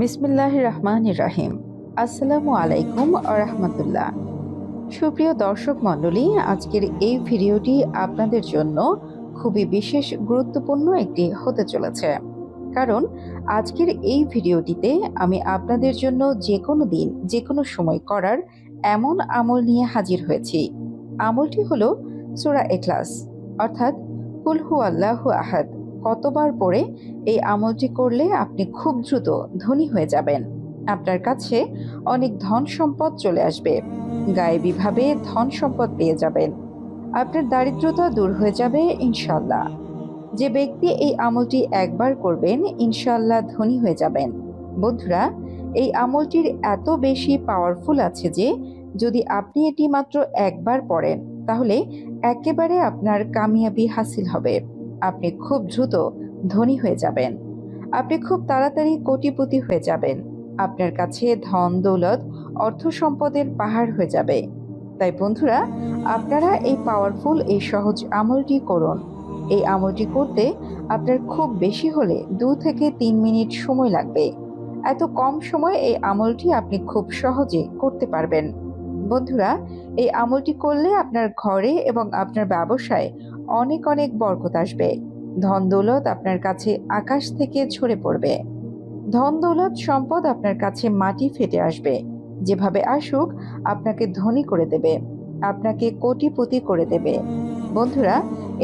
বিসমিল্লাহির রহমানির রহিম। আসসালামু আলাইকুম ওয়া রাহমাতুল্লাহ। সুপ্রিয় দর্শক মণ্ডলী, আজকের এই ভিডিওটি আপনাদের জন্য খুবই বিশেষ গুরুত্বপূর্ণ একটি হতে চলেছে। কারণ আজকের এই ভিডিওটিতে আমি আপনাদের জন্য যে কোনো দিন যে কোনো সময় করার এমন আমল নিয়ে হাজির হয়েছি। আমলটি হলো সূরা ইখলাস, অর্থাৎ কুল হুয়াল্লাহু আহাদ। কতবার পড়ে এই আমলটি করলে আপনি খুব দ্রুত ধনী হয়ে যাবেন। আপনার কাছে অনেক ধন সম্পদ চলে আসবে, গায়েবীভাবে ধন সম্পদ পেয়ে যাবেন। আপনার দারিদ্রতা দূর হয়ে যাবে ইনশাল্লাহ। যে ব্যক্তি এই আমলটি একবার করবেন ইনশাল্লাহ ধনী হয়ে যাবেন। বন্ধুরা, এই আমলটির এত বেশি পাওয়ারফুল আছে যে যদি আপনি এটি মাত্র একবার পড়েন তাহলে একেবারে আপনার কামিয়াবি হাসিল হবে। আপনি খুব দ্রুত ধনী হয়ে যাবেন। আপনি খুব তাড়াতাড়ি কোটিপতি হয়ে যাবেন। আপনার কাছে ধন দৌলত অর্থ সম্পদের পাহাড় হয়ে যাবে। তাই বন্ধুরা, আপনারা এই পাওয়ারফুল এই সহজ আমলটি করুন। এই আমলটি করতে আপনার খুব বেশি হলে 2 থেকে 3 মিনিট সময় লাগবে। এত কম সময়ে এই আমলটি আপনি খুব সহজে করতে পারবেন। বন্ধুরা, এই আমলটি করলে আপনার ঘরে এবং আপনার ব্যবসায় অনেক অনেক বরকত আসবে। ধন দৌলত আপনার কাছে আকাশ থেকে ঝরে পড়বে। ধন দৌলত সম্পদ আপনার কাছে মাটি ফেটে আসবে। যেভাবে আসুক আপনাকে ধনী করে দেবে, আপনাকে কোটিপতি করে দেবে। বন্ধুরা,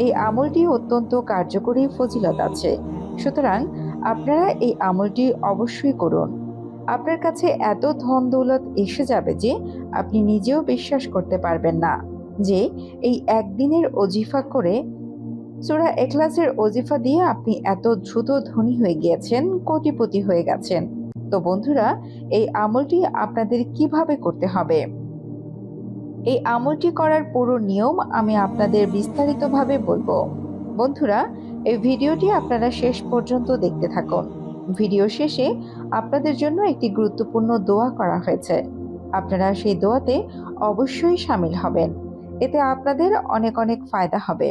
এই আমলটি অত্যন্ত কার্যকরী ফজিলত আছে। সুতরাং আপনারা এই আমলটি অবশ্যই করুন। আপনার কাছে এত ধন দৌলত এসে যাবে যে আপনি নিজেও বিশ্বাস করতে পারবেন না যে এই একদিনের ওজিফা করে, সূরা ইখলাসের ওজিফা দিয়ে আপনি এত দ্রুত ধনী হয়ে গিয়েছেন, কোটিপতি হয়ে গেছেন। তো বন্ধুরা, এই আমলটি আপনাদের কিভাবে করতে হবে, এই আমলটি করার পুরো নিয়ম আমি আপনাদের বিস্তারিতভাবে বলবো। বন্ধুরা, এই ভিডিওটি আপনারা শেষ পর্যন্ত দেখতে থাকুন। ভিডিও শেষে আপনাদের জন্য একটি গুরুত্বপূর্ণ দোয়া করা হয়েছে। আপনারা সেই দোয়াতে অবশ্যই শামিল হবেন। এতে আপনাদের অনেক অনেক ফায়দা হবে।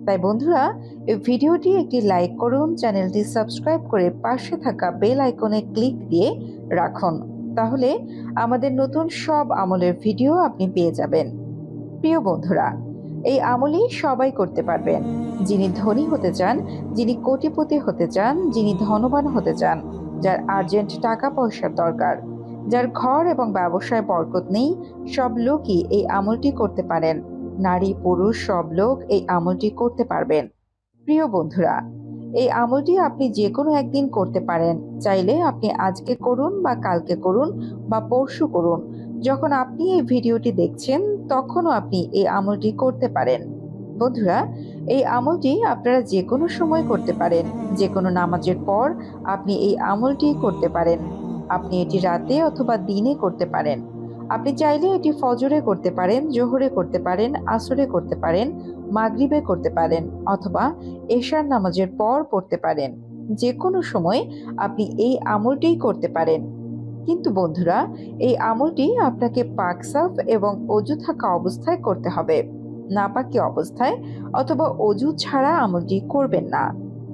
তাই বন্ধুরা, এই ভিডিওটি একটি লাইক করুন, চ্যানেলটি সাবস্ক্রাইব করে পাশে থাকা বেল আইকনে ক্লিক দিয়ে রাখুন। তাহলে আমাদের নতুন সব আমলের ভিডিও আপনি পেয়ে যাবেন। প্রিয় বন্ধুরা, এই আমলই সবাই করতে পারবেন। যিনি ধনী হতে চান, যিনি কোটিপতি হতে চান, যিনি ধনবান হতে চান, যার আর্জেন্ট টাকা পয়সার দরকার, যার ঘর এবং ব্যবসায় বরকত নেই, সব লোকই এই আমলটি করতে পারেন। নারী পুরুষ সব লোক এই আমলটি করতে পারবেন। প্রিয় বন্ধুরা, এই আমলটি আপনি যে কোনো একদিন করতে পারেন। চাইলে আপনি আজকে করুন বা কালকে করুন বা পরশু করুন। যখন আপনি এই ভিডিওটি দেখছেন তখনও আপনি এই আমলটি করতে পারেন। বন্ধুরা, এই আমলটি আপনারা যে কোনো সময় করতে পারেন। যে কোনো নামাজের পর আপনি এই আমলটি করতে পারেন। আপনি এটি রাতে অথবা দিনে করতে পারেন। আপনি চাইলে এটি ফজরে করতে পারেন, জোহরে করতে পারেন, আসরে করতে পারেন, মাগরিবে করতে পারেন, অথবা এশার নামাজের পর পড়তে পারেন। যে কোনো সময় আপনি এই আমলটিই করতে পারেন। কিন্তু বন্ধুরা, এই আমলটি আপনাকে পাক সাফ এবং অজু থাকা অবস্থায় করতে হবে। নাপাকি অবস্থায় অথবা অজু ছাড়া আমলটি করবেন না।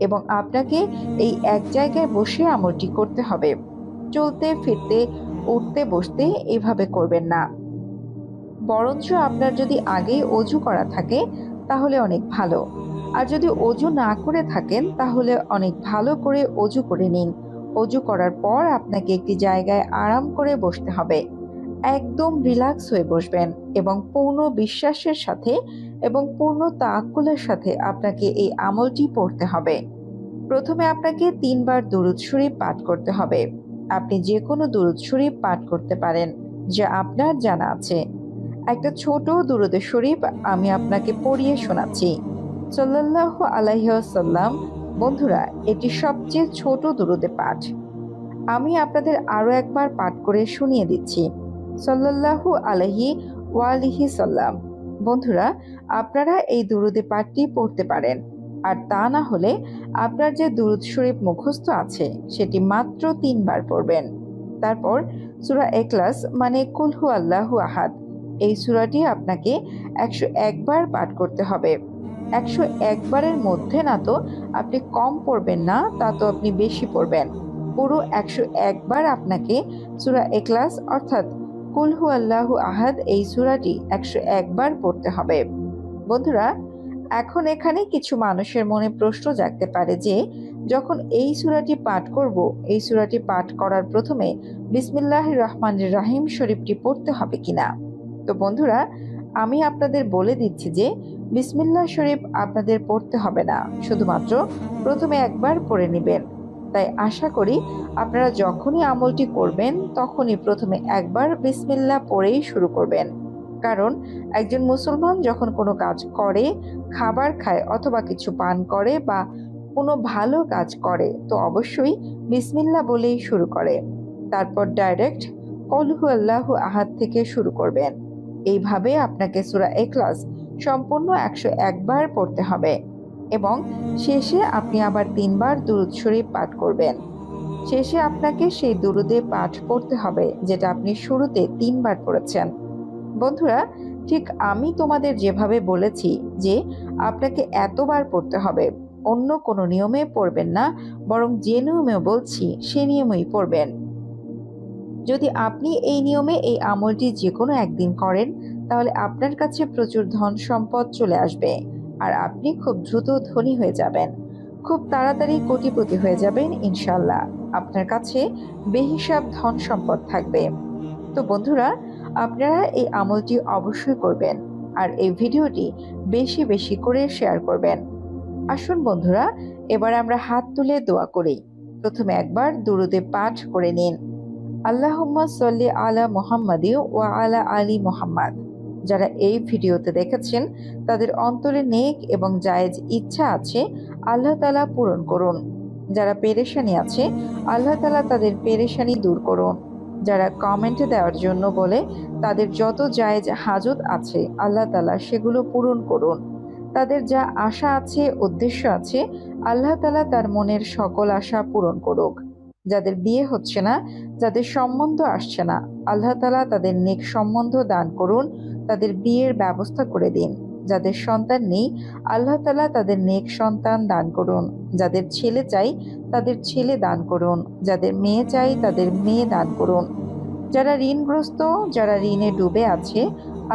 এবং আপনাকে এই এক জায়গায় বসে আমলটি করতে হবে। চলতে ফিরতে উঠতে বসতে এভাবে করবেন না। বরঞ্চ আপনার যদি আগেই অজু করা থাকে তাহলে অনেক ভালো। আর যদি অজু না করে থাকেন তাহলে অনেক ভালো করে অজু করে নিন। অজু করার পর আপনাকে একটি জায়গায় আরাম করে বসতে হবে। একদম রিল্যাক্স হয়ে বসবেন এবং পূর্ণ বিশ্বাসের সাথে এবং পূর্ণ তাআক্কুলের সাথে আপনাকে এই আমলটি পড়তে হবে। প্রথমে আপনাকে 3 বার দুরূদ শরীফ পাঠ করতে হবে। আপনি যে কোনো দুরূদ শরীফ পাঠ করতে পারেন যা আপনার জানা আছে। একটা ছোট দুরূদে শরীফ আমি আপনাকে পড়িয়ে শোনাচ্ছি। সাল্লাল্লাহু আলাইহি ওয়াসাল্লাম। বন্ধুরা, এটি সবচেয়ে ছোট দুরূদে পাঠ। আমি আপনাদের আরো একবার পাঠ করে শুনিয়ে দিচ্ছি। সাল্লাল্লাহু আলাইহি ওয়ালিহি সাল্লাম। বন্ধুরা, আপনারা এই দুরূদে পাঠটি পড়তে পারেন। আর তা না হলে আপনার যে দুরূদ শরীফ মুখস্থ আছে সেটি মাত্র 3 বার পড়বেন। তারপর সূরা ইখলাস মানে কুল হুয়াল্লাহু আহাদ, এই সূরাটি আপনাকে 101 বার পাঠ করতে হবে। 101 বারের মধ্যে না তো আপনি কম পড়বেন না, তা তো আপনি বেশি পড়বেন। পুরো 101 বার আপনাকে সূরা ইখলাস অর্থাৎ কুল হুয়াল্লাহু আহাদ এই সূরাটি 101 বার পড়তে হবে। বন্ধুরা, এখন এখানে কিছু মানুষের মনে প্রশ্ন জাগতে পারে যে যখন এই সূরাটি পাঠ করব, এই সূরাটি পাঠ করার প্রথমে বিসমিল্লাহির রহমানির রহিম শরীফটি পড়তে হবে কিনা। তো বন্ধুরা, আমি আপনাদের বলে দিচ্ছি যে বিসমিল্লাহ শরীফ আপনাদের পড়তে হবে না, শুধুমাত্র প্রথমে একবার পড়ে নেবেন। তাই আশা করি আপনারা যখনই আমলটি করবেন তখনই প্রথমে একবার বিসমিল্লাহ পড়েই শুরু করবেন। কারণ একজন মুসলমান যখন কোনো কাজ করে, খাবার খায় অথবা কিছু পান করে বা কোনো ভালো কাজ করে তো অবশ্যই বিসমিল্লাহ বলেই শুরু করে। তারপর ডাইরেক্ট কুল হুয়াল্লাহু আহাদ থেকে শুরু করবেন। এইভাবে আপনাকে সূরা ইখলাস সম্পূর্ণ 101 বার পড়তে হবে এবং শেষে আপনি আবার 3 বার দুরূদ শরীফ পাঠ করবেন। শেষে আপনাকে সেই দুরূদে পাঠ পড়তে হবে যেটা আপনি শুরুতে 3 বার পড়েছেন। বন্ধুরা, ঠিক আমি তোমাদের যেভাবে বলেছি যে আপনাকে এতবার পড়তে হবে, অন্য কোনো নিয়মে পড়বেন না, বরং যে নিয়মে বলছি সে নিয়মেই পড়বেন। যদি আপনি এই নিয়মে এই আমলটি যে কোনো একদিন করেন তাহলে আপনার কাছে প্রচুর ধন সম্পদ চলে আসবে আর আপনি খুব দ্রুত ধনী হয়ে যাবেন, খুব তাড়াতাড়ি কোটিপতি হয়ে যাবেন ইনশাল্লাহ। আপনার কাছে বেহিসাব ধন সম্পদ থাকবে। তো বন্ধুরা, আপনারা এই আমলটি অবশ্যই করবেন আর এই ভিডিওটি বেশি বেশি করে শেয়ার করবেন। আসুন বন্ধুরা, এবার আমরা হাত তুলে দোয়া করি। প্রথমে একবার দুরূদে পাঠ করে নিন, আল্লাহুম্মা সাল্লি আলা মুহাম্মাদি ওয়া আলা আলি মুহাম্মাদ। যারা এই ভিডিওতে দেখেছেন তাদের অন্তরে নেক এবং জায়েজ ইচ্ছা আছে, আল্লাহ তাআলা পূরণ করুন। যারা পেরেশানি আছে, আল্লাহ তাআলা তাদের পেরেশানি দূর করুন। যারা কমেন্টে দেওয়ার জন্য বলে তাদের যত জায়েজ হাজত আছে আল্লাহ তাআলা সেগুলো পূরণ করুন। তাদের যা আশা আছে, উদ্দেশ্য আছে, আল্লাহ তাআলা তার মনের সকল আশা পূরণ করুক। যাদের বিয়ে হচ্ছে না, যাদের সম্বন্ধ আসছে না, আল্লাহ তাআলা তাদের নেক সম্বন্ধ দান করুন, তাদের বিয়ের ব্যবস্থা করে দিন। যাদের সন্তান নেই, আল্লাহ তাআলা তাদের নেক সন্তান দান করুন। যাদের ছেলে চাই তাদের ছেলে দান করুন, যাদের মেয়ে চাই তাদের মেয়ে দান করুন। যারা ঋণগ্রস্ত, যারা ঋণে ডুবে আছে,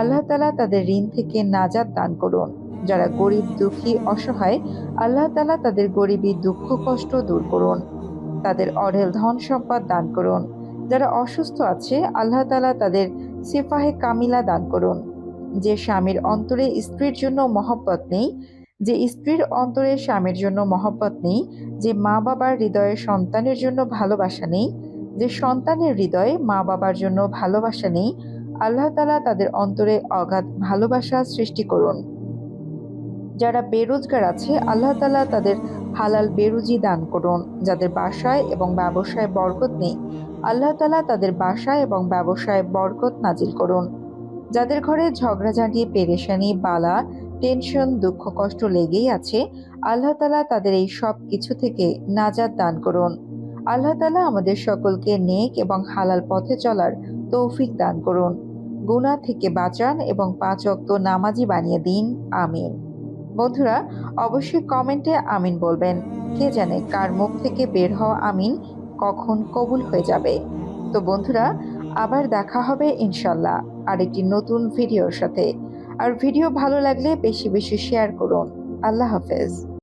আল্লাহ তাআলা তাদের ঋণ থেকে নাজাত দান করুন। যারা গরিব, দুঃখী, অসহায়, আল্লাহ তাআলা তাদের গরিবী, দুঃখ, কষ্ট দূর করুন। তাদের অঢেল ধন সম্পদ দান করুন। যারা অসুস্থ আছে, আল্লাহ তাআলা তাদের সিফাহে কামিলা দান করুন। যে স্বামীর অন্তরে স্ত্রীর জন্য মহব্বত নেই, যে স্ত্রীর অন্তরে স্বামীর জন্য মহব্বত নেই, যে মা বাবার হৃদয়ে সন্তানের জন্য ভালোবাসা নেই, যে সন্তানের হৃদয়ে মা বাবার জন্য ভালোবাসা নেই, আল্লাহ তাআলা তাদের অন্তরে অগাধ ভালোবাসা সৃষ্টি করুন। যারা বেরোজগার আছে, আল্লাহ তাআলা তাদের হালাল বেরুজি দান করুন। যাদের বাসায় এবং ব্যবসায় বরকত নেই, আল্লাহ তাআলা তাদের বাসায় এবং ব্যবসায় বরকত নাজিল করুন। যাদের ঘরে ঝগড়াঝাঁটি, পেরেশানি, বালা, টেনশন, দুঃখ, কষ্ট লেগেই আছে, আল্লাহ তাআলা তাদের এই সব কিছু থেকে নাজাত দান করুন। আল্লাহ তাআলা আমাদের সকলকে নেক এবং হালাল পথে চলার তৌফিক দান করুন। গুনাহ থেকে বাঁচান এবং 5 ওয়াক্ত নামাজি বানিয়ে দিন। আমিন। বন্ধুরা, অবশ্যই কমেন্টে আমিন বলবেন। কে জানে কার মুখ থেকে বের হওয়া আমিন কখন কবুল হয়ে যাবে। তো বন্ধুরা, আবার দেখা হবে ইনশাল্লাহ আরেকটি নতুন ভিডিওর সাথে। আর ভিডিও ভালো লাগলে বেশি বেশি শেয়ার করুন। আল্লাহ হাফেজ।